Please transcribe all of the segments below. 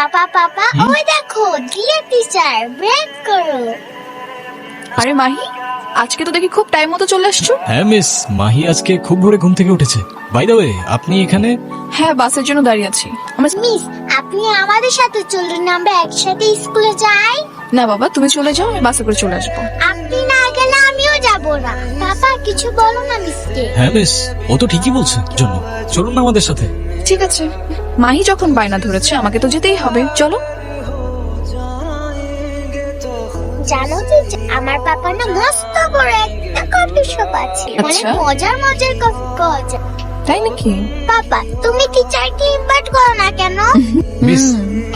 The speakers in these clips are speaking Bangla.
পাপা পাপা ওই দেখো দিয়া টিচার ব্রেক করো। আরে মাহি, আজকে তো দেখি খুব টাইম মতো চলে আসছো। হ্যাঁ মিস, মাহি আজকে খুব ভোরে ঘুম থেকে উঠেছে। বাই দ্য ওয়ে, আপনি এখানে? হ্যাঁ, বাসের জন্য দাঁড়িয়ে আছি। আমার মিস আপনি আমাদের সাথে চলুন, আমরা একসাথে স্কুলে যাই। না বাবা, তুমি চলে যাও, আমি বাসে করে চলে আসবো। আপনি না গেলে আমিও যাব না। পাপা কিছু বলো না মিসকে। হ্যাঁ মিস, ও তো ঠিকই বলছে। জন্য চলুন না আমাদের সাথে। ঠিক আছে, মাহি যখন বায়না ধরেছে আমাকে তো যেতেই হবে, চলো। জানো যে আমার পাপা না মস্ত বড় একটা কফি শপ আছে, অনেক আচ্ছা। মজার মজার কফি পাওয়া যায়। তাই নাকি? পাপা তুমি টিচারকে ইনভাইট করো না কেন? মিস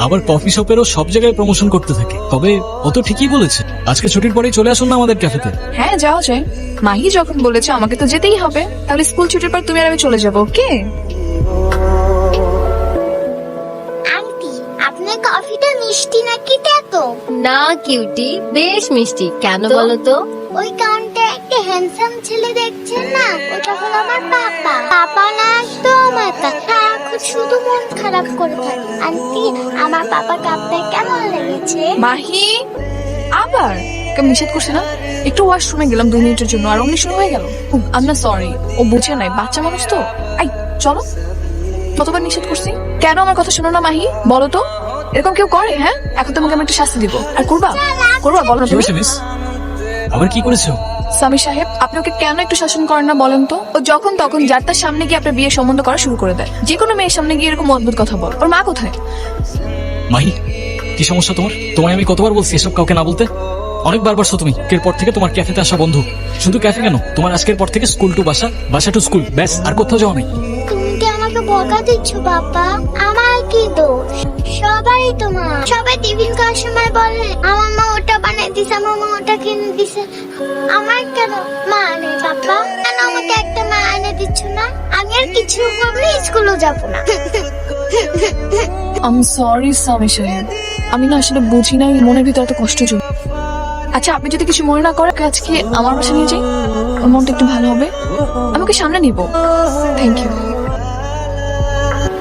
আবার কফি শপেরও সব জায়গায় প্রমোশন করতে থাকে। তবে ও তো ঠিকই বলেছে, আজকে ছুটির পরেই চলে আসুন না আমাদের ক্যাফেতে। হ্যাঁ, যাওয়া যায়। মাহি যখন বলেছে আমাকে তো যেতেই হবে, তাহলে স্কুল ছুটির পর তুমি আর আমি চলে যাবো, ওকে? আন্টি আপনার কফিটা মিষ্টি নাকি তেতো? না কিউটি, বেশ মিষ্টি। কেন বলো তো? ওই কাউন্টারে একটা হ্যান্ডসাম ছেলে দেখছেন না, ওটা হলো আমার পাপা। পাপা না তো মাথা সারাক্ষণ শুধু মন খারাপ করে থাকে। আন্টি আমার পাপা কাপটা কেমন লেগেছে? মাহি, আবার কেমন নিষেধ করছে না? একটু ওয়াশরুমে গেলাম 2 মিনিটের জন্য, আর অমনি শুরু হয়ে গেল। আমি না সরি, ও বুঝে নাই, বাচ্চা মানুষ তো। আই চলো, কতবার নিষেধ করছি, কেন আমার কথা শোনো না মাহি? বলো তো, এরকম কেউ করে? হ্যাঁ, এখন তোমাকে আমি একটা শাস্তি দিব, আর করবা? করবা বলো না কি তুমি? হয়েছে মিস? আবার কি করেছো? স্বামী সাহেব, আপনি ওকে কেন একটু শাসন করেন না বলেন তো? ও যখন তখন যার তার সামনে গিয়ে আপনার বিয়ে সম্বন্ধ করা শুরু করে দেয়। যে কোনো মেয়ের সামনে গিয়ে এরকম অদ্ভুত কথা বল। ওর মা কোথায়? মাহি, কি সমস্যা তোমার? তোমায় আমি কতবার বলছি এসব কাউকে না বলতে? অনেকবার বলছো তুমি। এর পর থেকে তোমার ক্যাফেতে আসা বন্ধু। শুধু ক্যাফে কেন, তোমার আজকের পর থেকে স্কুল টু বাসা, বাসা টু স্কুল, ব্যাস, আর কোথাও যাওয়া নেই। তুমি কি আমাকে বকা দিচ্ছ বাবা? আমার কি দোষ? সবাই তোমার, সবাই টিফিন খাওয়ার সময় বলে আমার মা ওটা বানাই দিছে, আমার মা ওটা কিনে দিছে। আমার কেন মা নেই বাবা? কেন আমাকে একটা মা এনে দিচ্ছ না? আমি আর কিছু করলে স্কুলও যাব না। আই এম সরি স্বামী সাহেব, আমি না আসলে বুঝি নাই মনের ভিতরে এত কষ্ট ছিল। আচ্ছা, আপনি যদি কিছু মনে না করেন, আজকে আমার বাসা নিয়ে যাই, ওর মনটা একটু ভালো হবে। আমাকে সামনে নিব। Thank you.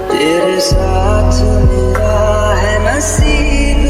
तेरे साथ मेरा है नसीब